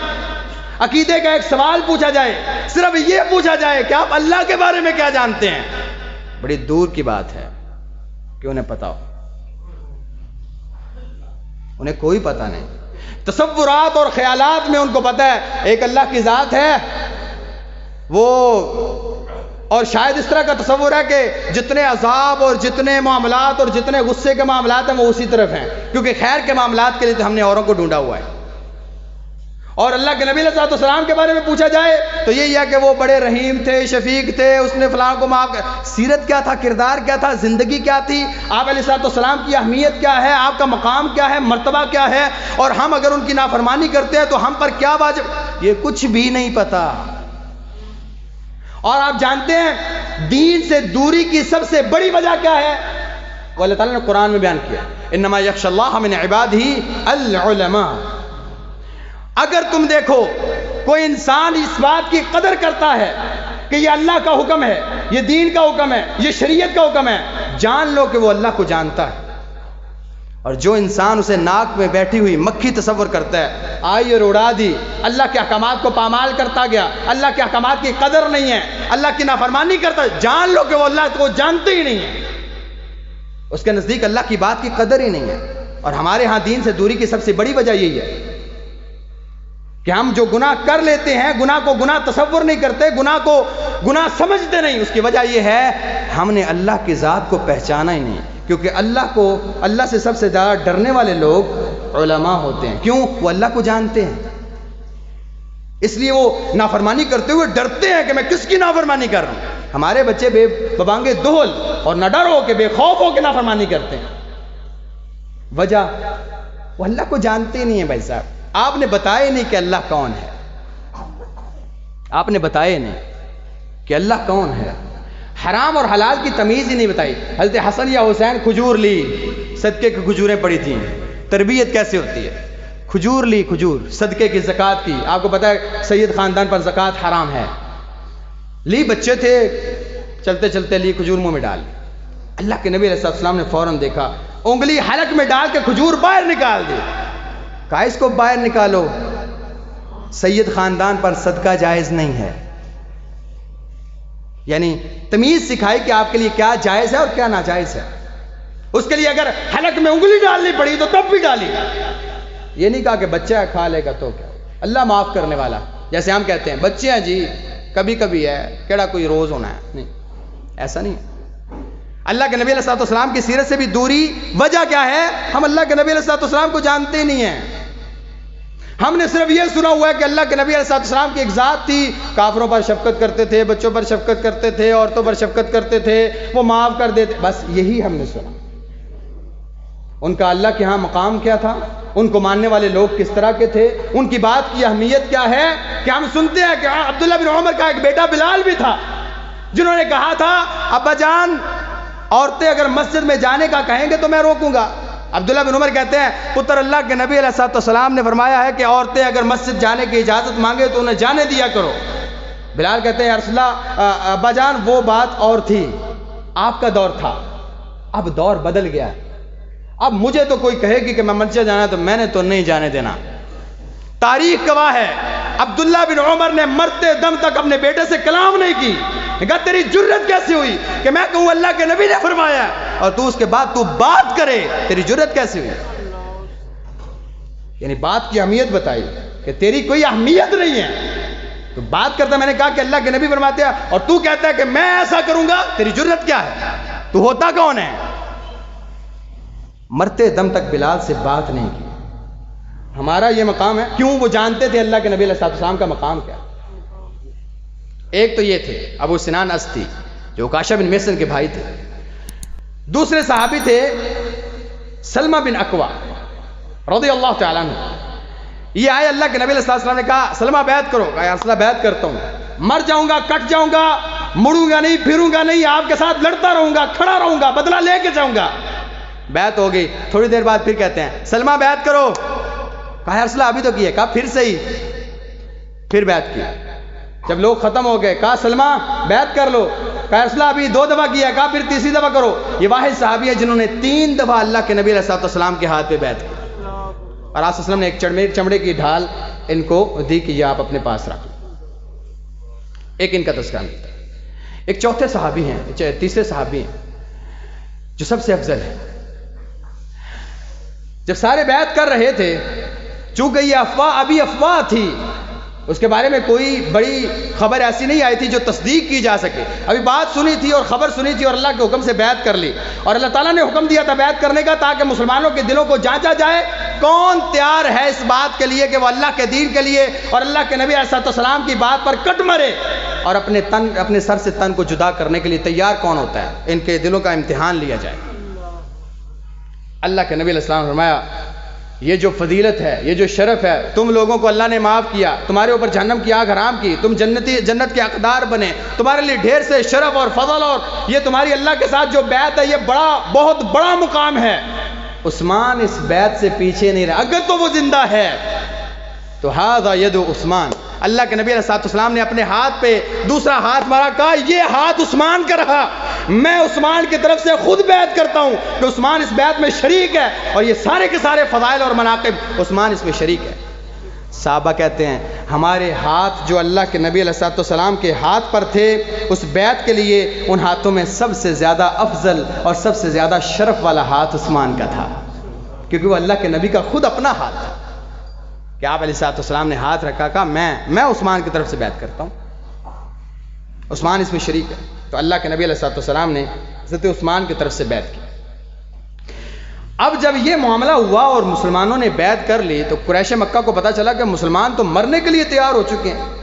عقیدے کا ایک سوال پوچھا جائے، صرف یہ پوچھا جائے کہ آپ اللہ کے بارے میں کیا جانتے ہیں، بڑی دور کی بات ہے کہ انہیں پتا ہو، انہیں کوئی پتہ نہیں۔ تصورات اور خیالات میں ان کو پتہ ہے ایک اللہ کی ذات ہے وہ، اور شاید اس طرح کا تصور ہے کہ جتنے عذاب اور جتنے معاملات اور جتنے غصے کے معاملات ہیں وہ اسی طرف ہیں، کیونکہ خیر کے معاملات کے لیے تو ہم نے اوروں کو ڈھونڈا ہوا ہے۔ اور اللہ کے نبی علیہ السلام کے بارے میں پوچھا جائے تو یہی ہے کہ وہ بڑے رحیم تھے، شفیق تھے، اس نے فلاں کو معاف کر۔ سیرت کیا تھا، کردار کیا تھا، زندگی کیا تھی، آپ علیہ السلام کی اہمیت کیا ہے، آپ کا مقام کیا ہے، مرتبہ کیا ہے، اور ہم اگر ان کی نافرمانی کرتے ہیں تو ہم پر کیا واجب، یہ کچھ بھی نہیں پتا۔ اور آپ جانتے ہیں دین سے دوری کی سب سے بڑی وجہ کیا ہے؟ وہ اللہ تعالیٰ نے قرآن میں بیان کیا، انما یخشی اللہ من عبادہ العلماء۔ اگر تم دیکھو کوئی انسان اس بات کی قدر کرتا ہے کہ یہ اللہ کا حکم ہے، یہ دین کا حکم ہے، یہ شریعت کا حکم ہے، جان لو کہ وہ اللہ کو جانتا ہے۔ اور جو انسان اسے ناک میں بیٹھی ہوئی مکھی تصور کرتا ہے، آئی اور اڑا دی، اللہ کے احکامات کو پامال کرتا گیا، اللہ کے احکامات کی قدر نہیں ہے، اللہ کی نافرمانی کرتا ہے، جان لو کہ وہ اللہ کو جانتے ہی نہیں ہے، اس کے نزدیک اللہ کی بات کی قدر ہی نہیں ہے۔ اور ہمارے ہاں دین سے دوری کی سب سے بڑی وجہ یہی ہے کہ ہم جو گناہ کر لیتے ہیں، گناہ کو گناہ تصور نہیں کرتے، گناہ کو گناہ سمجھتے نہیں۔ اس کی وجہ یہ ہے ہم نے اللہ کی ذات کو پہچانا ہی نہیں، کیونکہ اللہ سے سب سے زیادہ ڈرنے والے لوگ علماء ہوتے ہیں۔ کیوں؟ وہ اللہ کو جانتے ہیں، اس لیے وہ نافرمانی کرتے ہوئے ڈرتے ہیں کہ میں کس کی نافرمانی کر رہا ہوں۔ ہمارے بچے بے ببانگے دہل اور نہ ڈر ہو کے، بے خوف ہو کے نافرمانی کرتے ہیں۔ وجہ وہ اللہ کو جانتے ہی نہیں ہیں۔ بھائی صاحب آپ نے بتایا نہیں کہ اللہ کون ہے، آپ نے بتایا نہیں کہ اللہ کون ہے، حرام اور حلال کی تمیز ہی نہیں بتائی۔ حضرت حسن یا حسین کھجور لی، صدقے کی کھجوریں پڑی تھیں، تربیت کیسے ہوتی ہے، کھجور لی، کھجور صدقے کی، زکوٰۃ کی، آپ کو پتا ہے سید خاندان پر زکوٰۃ حرام ہے، لی، بچے تھے، چلتے چلتے لی کھجور منہ میں ڈال، اللہ کے نبی علیہ السلام نے فوراً دیکھا، انگلی حلق میں ڈال کے کھجور باہر نکال دی، کہا اس کو باہر نکالو، سید خاندان پر صدقہ جائز نہیں ہے۔ یعنی تمیز سکھائی کہ آپ کے لیے کیا جائز ہے اور کیا ناجائز ہے۔ اس کے لیے اگر حلق میں انگلی ڈالنی پڑی تو تب بھی ڈالی، یہ نہیں کہا کہ بچہ ہے کھا لے گا تو کیا، اللہ معاف کرنے والا۔ جیسے ہم کہتے ہیں بچے ہیں جی کبھی کبھی ہے، کیڑا کوئی روز ہونا ہے، نہیں، ایسا نہیں۔ اللہ کے نبی علیہ السلام کی سیرت سے بھی دوری، وجہ کیا ہے؟ ہم اللہ کے نبی علیہ السلام کو جانتے نہیں ہیں، ہم نے صرف یہ سنا ہوا ہے کہ اللہ کے نبی علیہ السلام کی ایک ذات تھی، کافروں پر شفقت کرتے تھے، بچوں پر شفقت کرتے تھے، عورتوں پر شفقت کرتے تھے، وہ معاف کر دیتے، بس یہی ہم نے سنا۔ ان کا اللہ کے ہاں مقام کیا تھا، ان کو ماننے والے لوگ کس طرح کے تھے، ان کی بات کی اہمیت کیا ہے، کہ ہم سنتے ہیں کہ عبداللہ بن عمر کا ایک بیٹا بلال بھی تھا، جنہوں نے کہا تھا ابا جان عورتیں اگر مسجد میں جانے کا کہیں گے تو میں روکوں گا، عبداللہ بن عمر کہتے ہیں پتر اللہ کے نبی علیہ السلام نے فرمایا ہے کہ عورتیں اگر مسجد جانے کی اجازت مانگے تو انہیں جانے دیا کرو۔ بلال کہتے ہیں یا رسول اللہ ابا جان وہ بات اور تھی، آپ کا دور تھا، اب دور بدل گیا ہے، اب مجھے تو کوئی کہے گی کہ میں مسجد جانا تو میں نے تو نہیں جانے دینا۔ تاریخ گواہ ہے عبداللہ بن عمر نے مرتے دم تک اپنے بیٹے سے کلام نہیں کی۔ کہا تیری جرت کیسے ہوئی کہ میں کہوں اللہ کے نبی نے فرمایا اور تو اس کے بعد تو بات کرے، تیری جرت کیسے ہوئی؟ یعنی بات کی اہمیت بتائی کہ تیری کوئی اہمیت نہیں ہے، تو بات کرتا میں نے کہا کہ اللہ کے نبی فرماتے ہیں اور تو کہتا ہے کہ میں ایسا کروں گا، تیری جرت کیا ہے؟ تو ہوتا کون ہے؟ مرتے دم تک بلال سے بات نہیں کی۔ ہمارا یہ مقام ہے، کیوں؟ وہ جانتے تھے اللہ کے نبی علیہ السلام کا مقام کیا۔ ایک تو یہ تھے ابو سنان استی جو عکاشہ بن محصن کے بھائی تھے، دوسرے صحابی تھے سلمہ بن اکوا رضی اللہ تعالیٰ عنہ۔ یہ آئے اللہ کے نبی علیہ السلام نے کہا سلمہ بیعت کرو، کہا یا رسول اللہ بیعت کرتا ہوں، مر جاؤں گا، کٹ جاؤں گا، مڑوں گا نہیں، پھروں گا نہیں، آپ کے ساتھ لڑتا رہوں گا، کھڑا رہوں گا، بدلہ لے کے جاؤں گا۔ بیعت ہو گئی، تھوڑی دیر بعد پھر کہتے ہیں سلمہ بیعت کرو، کہا یا رسول اللہ ابھی تو کی ہے، کہا پھر صحیح، پھر بیعت کی۔ جب لوگ ختم ہو گئے کہا سلمہ بیعت کر لو، کہا یا رسول اللہ ابھی 2 دفعہ کیا ہے، کہا پھر تیسری دفعہ کرو۔ یہ واحد صحابی ہے جنہوں نے 3 دفعہ اللہ کے نبی علیہ السلام کے ہاتھ پہ بیعت کی، اور آپ وسلم نے ایک چمڑے کی ڈھال ان کو دی کہ یہ آپ اپنے پاس رکھ لیں۔ ایک ان کا تذکرہ ملتا ہے۔ ایک چوتھے صحابی ہیں، تیسرے صحابی ہیں جو سب سے افضل ہے۔ جب سارے بیعت کر رہے تھے، چونکہ یہ افواہ ابھی افواہ تھی، اس کے بارے میں کوئی بڑی خبر ایسی نہیں آئی تھی جو تصدیق کی جا سکے، ابھی بات سنی تھی اور خبر سنی تھی اور اللہ کے حکم سے بیعت کر لی، اور اللہ تعالیٰ نے حکم دیا تھا بیعت کرنے کا تاکہ مسلمانوں کے دلوں کو جانچا جائے کون تیار ہے اس بات کے لیے کہ وہ اللہ کے دین کے لیے اور اللہ کے نبی علیہ السلام کی بات پر کٹ مرے، اور اپنے سر سے تن کو جدا کرنے کے لیے تیار کون ہوتا ہے۔ ان کے دلوں کا امتحان لیا جائے۔ اللہ کے نبی علیہ السلام نے فرمایا یہ جو فضیلت ہے، یہ جو شرف ہے، تم لوگوں کو اللہ نے معاف کیا، تمہارے اوپر جہنم کی آگ حرام کی، تم جنت کے حقدار بنے، تمہارے لیے ڈھیر سے شرف اور فضل، اور یہ تمہاری اللہ کے ساتھ جو بیعت ہے یہ بہت بڑا مقام ہے۔ عثمان اس بیعت سے پیچھے نہیں رہا، اگر تو وہ زندہ ہے تو ھذا ید عثمان، اللہ کے نبی علیہ السلام نے اپنے ہاتھ پہ دوسرا ہاتھ مارا، کہا یہ ہاتھ عثمان کا رہا، میں عثمان کی طرف سے خود بیعت کرتا ہوں کہ عثمان اس بیعت میں شریک ہے، اور یہ سارے کے سارے فضائل اور مناقب عثمان اس میں شریک ہے۔ صحابہ کہتے ہیں ہمارے ہاتھ جو اللہ کے نبی علیہ السلام کے ہاتھ پر تھے اس بیعت کے لیے، ان ہاتھوں میں سب سے زیادہ افضل اور سب سے زیادہ شرف والا ہاتھ عثمان کا تھا، کیونکہ وہ اللہ کے نبی کا خود اپنا ہاتھ تھا کہ آپ علیہ السلام نے ہاتھ رکھا، کہا میں عثمان کی طرف سے بیعت کرتا ہوں، عثمان اس میں شریک ہے۔ تو اللہ کے نبی علیہ السلام نے حضرت عثمان کی طرف سے بیعت کی۔ اب جب یہ معاملہ ہوا اور مسلمانوں نے بیعت کر لی تو قریش مکہ کو پتا چلا کہ مسلمان تو مرنے کے لیے تیار ہو چکے ہیں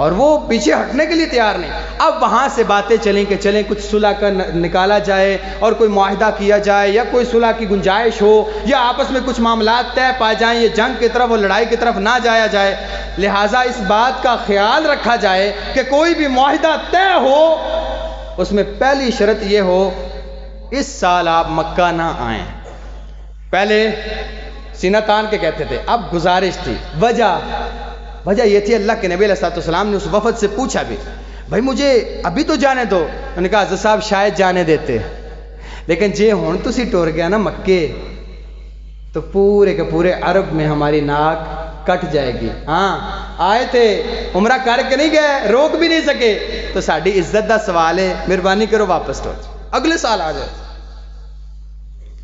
اور وہ پیچھے ہٹنے کے لیے تیار نہیں۔ اب وہاں سے باتیں چلیں کہ چلیں کچھ صلح کا نکالا جائے اور کوئی معاہدہ کیا جائے یا کوئی صلح کی گنجائش ہو یا آپس میں کچھ معاملات طے پائے جائیں، یہ جنگ کی طرف اور لڑائی کی طرف نہ جایا جائے، لہٰذا اس بات کا خیال رکھا جائے کہ کوئی بھی معاہدہ طے ہو اس میں پہلی شرط یہ ہو اس سال آپ مکہ نہ آئیں۔ پہلے سینہ تان کے کہتے تھے، اب گزارش تھی، وجہ یہ تھی اللہ کے نبی علیہ السلام نے اس وفد سے پوچھا بھی، بھائی مجھے ابھی تو جانے دو، انہوں نے کہا حضرت صاحب شاید جانے دیتے، لیکن جے ہون تسی ٹور گیا نا مکے تو پورے کے پورے عرب میں ہماری ناک کٹ جائے گی۔ ہاں آئے تھے عمرہ کر کے نہیں گئے، روک بھی نہیں سکے، تو ساڈی عزت دا سوال ہے، مہربانی کرو واپس ٹور اگلے سال آ جائے۔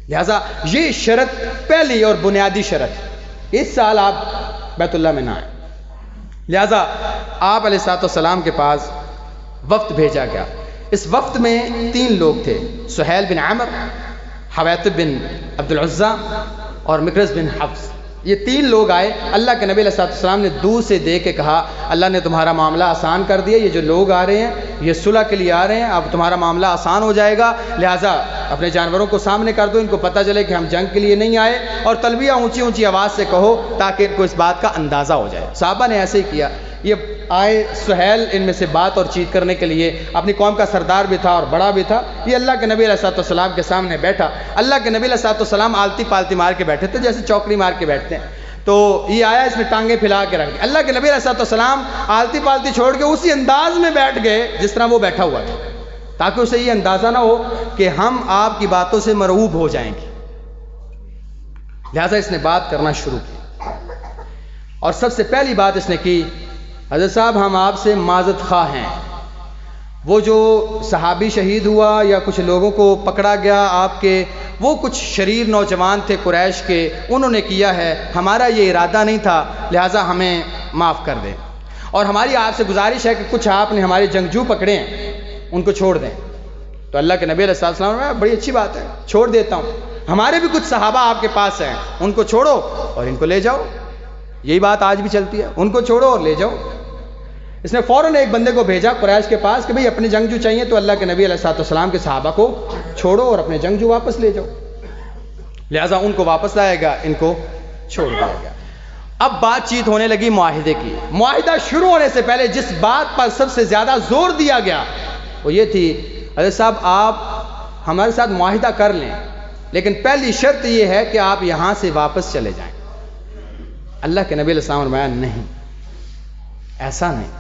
لہذا یہ شرط پہلی اور بنیادی شرط، اس سال آپ بیت اللہ میں نہ آئیں۔ لہذا آپ علیہ السلام کے پاس وفد بھیجا گیا۔ اس وفد میں 3 لوگ تھے، سہیل بن عامر، حویطب بن عبد العزیٰ اور مکرز بن حفص۔ یہ 3 لوگ آئے، اللہ کے نبی علیہ السلام نے دور سے دیکھ کے کہا اللہ نے تمہارا معاملہ آسان کر دیا، یہ جو لوگ آ رہے ہیں یہ صلح کے لیے آ رہے ہیں، اب تمہارا معاملہ آسان ہو جائے گا، لہٰذا اپنے جانوروں کو سامنے کر دو، ان کو پتہ چلے کہ ہم جنگ کے لیے نہیں آئے، اور تلبیہ اونچی اونچی آواز سے کہو تاکہ ان کو اس بات کا اندازہ ہو جائے۔ صحابہ نے ایسے ہی کیا، یہ آئے سہیل ان میں سے بات اور چیت کرنے کے لیے، اپنی قوم کا سردار بھی تھا اور بڑا بھی تھا، یہ اللہ کے نبی علیہ الصلوۃ والسلام کے سامنے بیٹھا۔ اللہ کے نبی علیہ الصلوۃ والسلام آلتی پالتی مار کے بیٹھے تھے، جیسے چوکڑی مار کے بیٹھتے ہیں، تو یہ آیا، اس میں ٹانگیں پھیلا کے رکھ دی۔ اللہ کے نبی علیہ الصلوۃ والسلام آلتی پالتی چھوڑ کے اسی انداز میں بیٹھ گئے جس طرح وہ بیٹھا ہوا تھا، تاکہ اسے یہ اندازہ نہ ہو کہ ہم آپ کی باتوں سے مرعوب ہو جائیں گے۔ لہٰذا اس نے بات کرنا شروع کی، اور سب سے پہلی بات اس نے کی، حضرت صاحب ہم آپ سے معذرت خواہ ہیں، وہ جو صحابی شہید ہوا یا کچھ لوگوں کو پکڑا گیا آپ کے، وہ کچھ شریر نوجوان تھے قریش کے، انہوں نے کیا ہے، ہمارا یہ ارادہ نہیں تھا، لہٰذا ہمیں معاف کر دیں، اور ہماری آپ سے گزارش ہے کہ کچھ آپ نے ہمارے جنگجو پکڑے ہیں ان کو چھوڑ دیں۔ تو اللہ کے نبی علیہ الصلوۃ والسلام نے بڑی اچھی بات ہے، چھوڑ دیتا ہوں، ہمارے بھی کچھ صحابہ آپ کے پاس ہیں، ان کو چھوڑو اور ان کو لے جاؤ، یہی بات آج بھی چلتی ہے، ان کو چھوڑو اور لے جاؤ۔ اس نے فوراً ایک بندے کو بھیجا قریش کے پاس کہ بھئی اپنے جنگجو چاہیے تو اللہ کے نبی علیہ الصلوۃ والسلام کے صحابہ کو چھوڑو اور اپنے جنگجو واپس لے جاؤ۔ لہٰذا ان کو واپس لائے گا، ان کو چھوڑ دیا گیا۔ اب بات چیت ہونے لگی معاہدے کی۔ معاہدہ شروع ہونے سے پہلے جس بات پر سب سے زیادہ زور دیا گیا وہ یہ تھی، حضرت صاحب آپ ہمارے ساتھ معاہدہ کر لیں، لیکن پہلی شرط یہ ہے کہ آپ یہاں سے واپس چلے جائیں۔ اللہ کے نبی علیہ السلام نے فرمایا نہیں، ایسا نہیں۔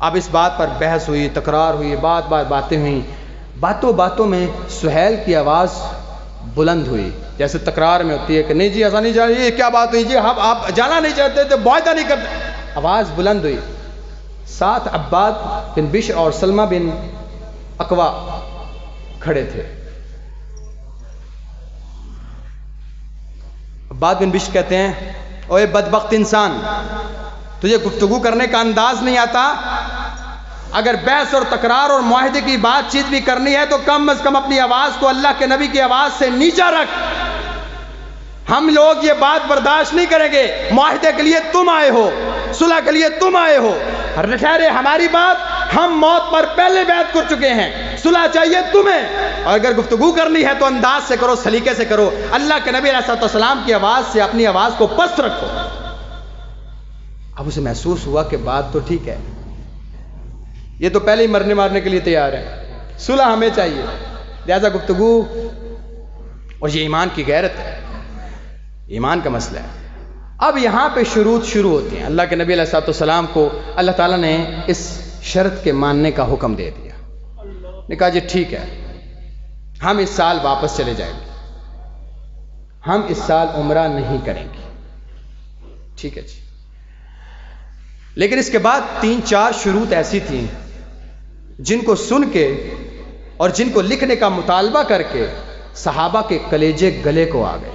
اب اس بات پر بحث ہوئی، تکرار ہوئی، باتیں ہوئیں، باتوں میں سہیل کی آواز بلند ہوئی، جیسے تکرار میں ہوتی ہے کہ نہیں جی ایسا نہیں جانا، یہ کیا بات ہوئی جی، آپ جانا نہیں چاہتے تو معاہدہ نہیں کرتے۔ آواز بلند ہوئی، ساتھ عباد بن بشر اور سلمہ بن اقوا کھڑے تھے۔ عباد بن بشر کہتے ہیں، اوے بدبخت انسان، تجھے گفتگو کرنے کا انداز نہیں آتا؟ اگر بحث اور تکرار اور معاہدے کی بات چیت بھی کرنی ہے تو کم از کم اپنی آواز کو اللہ کے نبی کی آواز سے نیچا رکھ۔ ہم لوگ یہ بات برداشت نہیں کریں گے، معاہدے کے لیے تم آئے ہو، صلح کے لیے تم آئے ہو، ٹھہرے ہماری بات، ہم موت پر پہلے بیعت کر چکے ہیں، صلح چاہیے تمہیں، اور اگر گفتگو کرنی ہے تو انداز سے کرو، سلیقے سے کرو، اللہ کے نبی علیہ الصلوۃ والسلام کی آواز سے اپنی آواز کو پست رکھو۔ اب اسے محسوس ہوا کہ بات تو ٹھیک ہے، یہ تو پہلے ہی مرنے مارنے کے لیے تیار ہے، صلح ہمیں چاہیے، لہذا گفتگو، اور یہ ایمان کی غیرت ہے، ایمان کا مسئلہ ہے۔ اب یہاں پہ شروط شروع ہوتی ہیں۔ اللہ کے نبی علیہ الصلوۃ والسلام کو اللہ تعالیٰ نے اس شرط کے ماننے کا حکم دے دیا، نے کہا جی ٹھیک ہے، ہم اس سال واپس چلے جائیں گے، ہم اس سال عمرہ نہیں کریں گے، ٹھیک ہے جی۔ لیکن اس کے بعد 3-4 شروط ایسی تھیں جن کو سن کے اور جن کو لکھنے کا مطالبہ کر کے صحابہ کے کلیجے گلے کو آ گئے،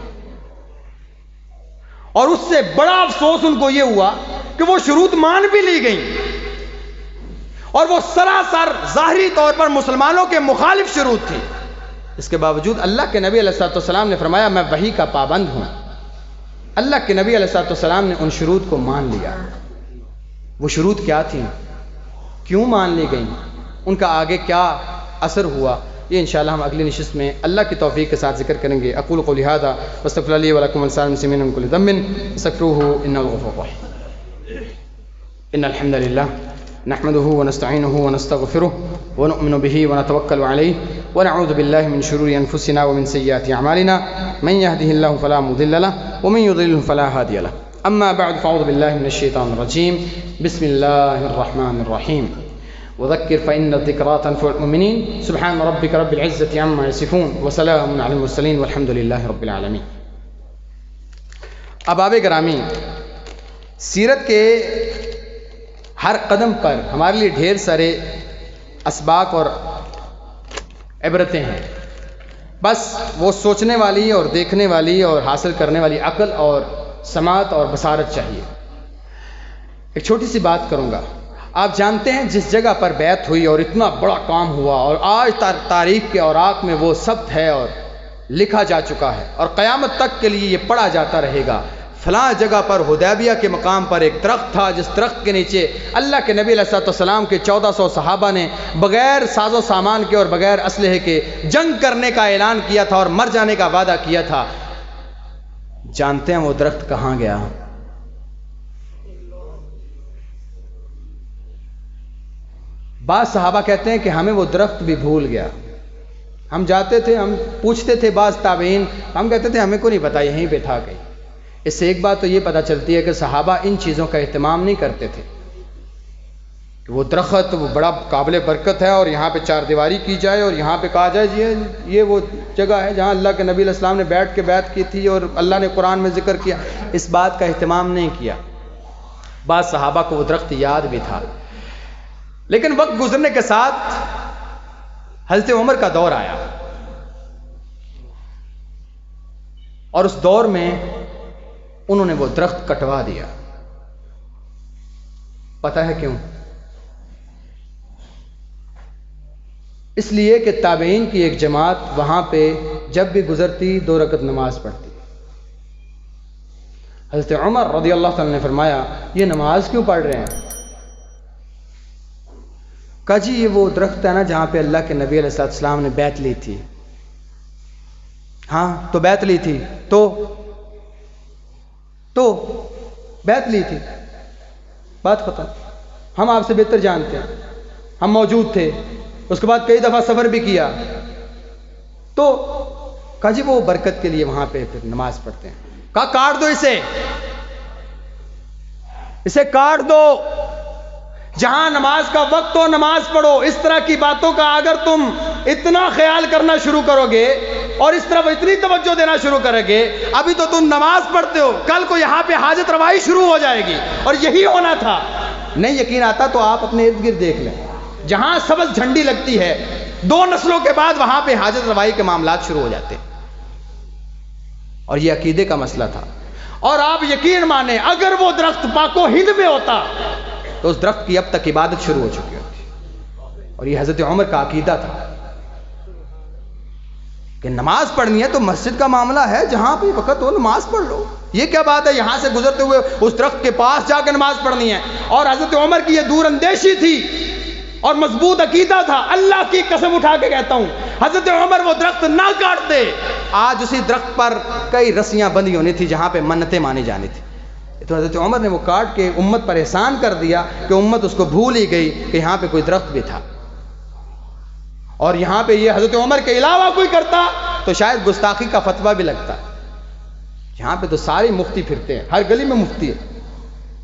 اور اس سے بڑا افسوس ان کو یہ ہوا کہ وہ شروط مان بھی لی گئیں، اور وہ سراسر ظاہری طور پر مسلمانوں کے مخالف شروط تھی۔ اس کے باوجود اللہ کے نبی علیہ الصلوۃ والسلام نے فرمایا میں وحی کا پابند ہوں۔ اللہ کے نبی علیہ الصلوۃ والسلام نے ان شروط کو مان لیا۔ وہ شروط کیا تھیں، کیوں مان لی گئیں، ان کا آگے کیا اثر ہوا، یہ انشاءاللہ ہم اگلی نشست میں اللہ کی توفیق کے ساتھ ذکر کریں گے۔ اقول قولی ھذا واستغفر اللہ لی ولکم ولسائر المسلمین من کل ذنب فاستغفروہ انہ الغفور الرحیم۔ ان الحمد للہ نحمده ونستعینه ونستغفره ونؤمن به ونتوکل علیہ ونعوذ باللہ من شرور انفسنا ومن سیئات اعمالنا من يهده الله فلا مضل له ومن يضلل فلا هادي له۔ اما بعد فاعوذ باللہ من الشیطان الرجیم، بسم اللہ الرحمن الرحیم۔ وذکر فإن الذکریٰ تنفع المؤمنین، سبحان ربک رب العزة عما یصفون وسلام علی المرسلین والحمد للہ رب العالمین۔ احباب گرامی، سیرت کے ہر قدم پر ہمارے لیے ڈھیر سارے اسباق اور عبرتیں ہیں، بس وہ سوچنے والی اور دیکھنے والی اور حاصل کرنے والی عقل اور سماعت اور بصارت چاہیے۔ ایک چھوٹی سی بات کروں گا۔ آپ جانتے ہیں جس جگہ پر بیعت ہوئی اور اتنا بڑا کام ہوا اور آج تاریخ کے اوراق میں وہ ثبت ہے اور لکھا جا چکا ہے اور قیامت تک کے لیے یہ پڑھا جاتا رہے گا، فلاں جگہ پر حدیبیہ کے مقام پر ایک درخت تھا جس درخت کے نیچے اللہ کے نبی علیہ الصلوۃ والسلام کے 1400 صحابہ نے بغیر ساز و سامان کے اور بغیر اسلحے کے جنگ کرنے کا اعلان کیا تھا اور مر جانے کا وعدہ کیا تھا۔ جانتے ہیں وہ درخت کہاں گیا؟ بعض صحابہ کہتے ہیں کہ ہمیں وہ درخت بھی بھول گیا. ہم جاتے تھے, ہم پوچھتے تھے بعض تابعین, ہم کہتے تھے ہمیں کو نہیں پتا, یہیں پہ تھا کہیں. اس سے ایک بات تو یہ پتہ چلتی ہے کہ صحابہ ان چیزوں کا اہتمام نہیں کرتے تھے کہ وہ درخت وہ بڑا قابل برکت ہے اور یہاں پہ چار دیواری کی جائے اور یہاں پہ کہا جائے جی یہ وہ جگہ ہے جہاں اللہ کے نبی علیہ السلام نے بیٹھ کے بیعت کی تھی اور اللہ نے قرآن میں ذکر کیا. اس بات کا اہتمام نہیں کیا. بعض صحابہ کو وہ درخت یاد بھی تھا, لیکن وقت گزرنے کے ساتھ حضرت عمر کا دور آیا اور اس دور میں انہوں نے وہ درخت کٹوا دیا. پتہ ہے کیوں؟ اس لیے کہ تابعین کی ایک جماعت وہاں پہ جب بھی گزرتی 2 رکعت نماز پڑھتی. حضرت عمر رضی اللہ تعالیٰ نے فرمایا یہ نماز کیوں پڑھ رہے ہیں؟ کہا جی یہ وہ درخت ہے نا جہاں پہ اللہ کے نبی علیہ السلام نے بیعت لی تھی. ہاں تو بیعت لی تھی تو بیعت لی تھی, بات ختم. ہم آپ سے بہتر جانتے ہیں, ہم موجود تھے, اس کے بعد کئی دفعہ سفر بھی کیا. تو کہا جی وہ برکت کے لیے وہاں پہ پھر نماز پڑھتے ہیں. کہا کاٹ دو اسے کاٹ دو, جہاں نماز کا وقت ہو نماز پڑھو. اس طرح کی باتوں کا اگر تم اتنا خیال کرنا شروع کرو گے اور اس طرف اتنی توجہ دینا شروع کرو گے, ابھی تو تم نماز پڑھتے ہو, کل کو یہاں پہ حاجت روائی شروع ہو جائے گی. اور یہی ہونا تھا. نہیں یقین آتا تو آپ اپنے ارد گرد دیکھ لیں, جہاں سبز جھنڈی لگتی ہے 2 نسلوں کے بعد وہاں پہ حاجت روائی کے معاملات شروع ہو جاتے. اور یہ عقیدے کا مسئلہ تھا. اور آپ یقین مانیں اگر وہ درخت پاک و ہند میں ہوتا تو اس درخت کی اب تک عبادت شروع ہو چکی ہوتی. اور یہ حضرت عمر کا عقیدہ تھا کہ نماز پڑھنی ہے تو مسجد کا معاملہ ہے, جہاں بھی وقت ہو نماز پڑھ لو. یہ کیا بات ہے یہاں سے گزرتے ہوئے اس درخت کے پاس جا کے نماز پڑھنی ہے. اور حضرت عمر کی یہ دور اندیشی تھی اور مضبوط عقیدہ تھا. اللہ کی قسم اٹھا کے کہتا ہوں حضرت عمر وہ درخت نہ کاٹتے, آج اسی درخت پر کئی رسیاں بندھی ہونی تھی جہاں پہ منتیں مانی جانی تھی. تو حضرت عمر نے وہ کاٹ کے امت پر احسان کر دیا کہ امت اس کو بھول ہی گئی کہ یہاں پہ کوئی درخت بھی تھا. اور یہاں پہ یہ حضرت عمر کے علاوہ کوئی کرتا تو شاید گستاخی کا فتویٰ بھی لگتا. یہاں پہ تو سارے مفتی پھرتے ہیں, ہر گلی میں مفتی ہے.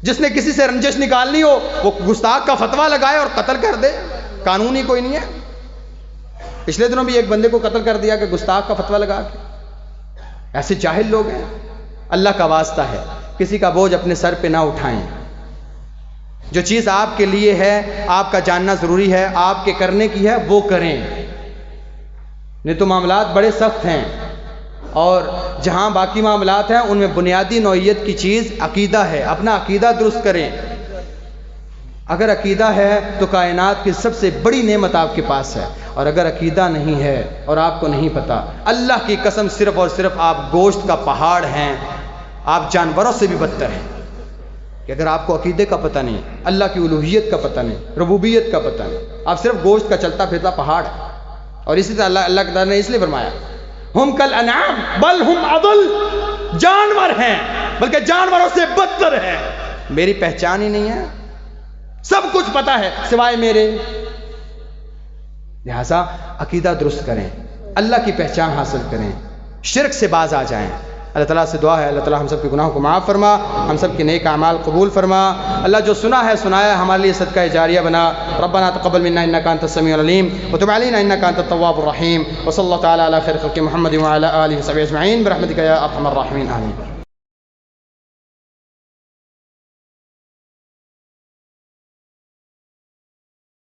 جس نے کسی سے رنجش نکالنی ہو وہ گستاخ کا فتویٰ لگائے اور قتل کر دے, قانون ہی کوئی نہیں ہے. پچھلے دنوں بھی ایک بندے کو قتل کر دیا کہ گستاخ کا فتویٰ لگا کے. ایسے جاہل لوگ ہیں. اللہ کا واسطہ ہے کسی کا بوجھ اپنے سر پہ نہ اٹھائیں. جو چیز آپ کے لیے ہے, آپ کا جاننا ضروری ہے, آپ کے کرنے کی ہے, وہ کریں. نہیں تو معاملات بڑے سخت ہیں, اور جہاں باقی معاملات ہیں ان میں بنیادی نوعیت کی چیز عقیدہ ہے. اپنا عقیدہ درست کریں. اگر عقیدہ ہے تو کائنات کی سب سے بڑی نعمت آپ کے پاس ہے, اور اگر عقیدہ نہیں ہے اور آپ کو نہیں پتا, اللہ کی قسم صرف اور صرف آپ گوشت کا پہاڑ ہیں, آپ جانوروں سے بھی بدتر ہیں. کہ اگر آپ کو عقیدے کا پتہ نہیں, اللہ کی الوہیت کا پتہ نہیں, ربوبیت کا پتہ نہیں, آپ صرف گوشت کا چلتا پھرتا پہاڑ ہے. اور اسی طرح اللہ تعالیٰ نے اس لیے فرمایا ہم کل انعام بل ہم اضل, جانور ہیں بلکہ جانوروں سے بدتر ہیں. میری پہچان ہی نہیں ہے, سب کچھ پتا ہے سوائے میرے. لہذا عقیدہ درست کریں, اللہ کی پہچان حاصل کریں, شرک سے باز آ جائیں. اللہ تعالیٰ سے دعا ہے اللہ تعالیٰ ہم سب کے گناہوں کو معاف فرما, ہم سب کے نیک اعمال قبول فرما. اللہ جو سنا ہے سنایا ہے ہمارے لیے صدقہ جاریہ بنا. ربنا تقبل منا انک انت السمیع العلیم وتب علینا انک انت التواب الرحیم. وصلی اللہ تعالی علی خیر خلق محمد وعلی آلہ وصحبہ اجمعین برحمتک یا ارحم الراحمین, آمین.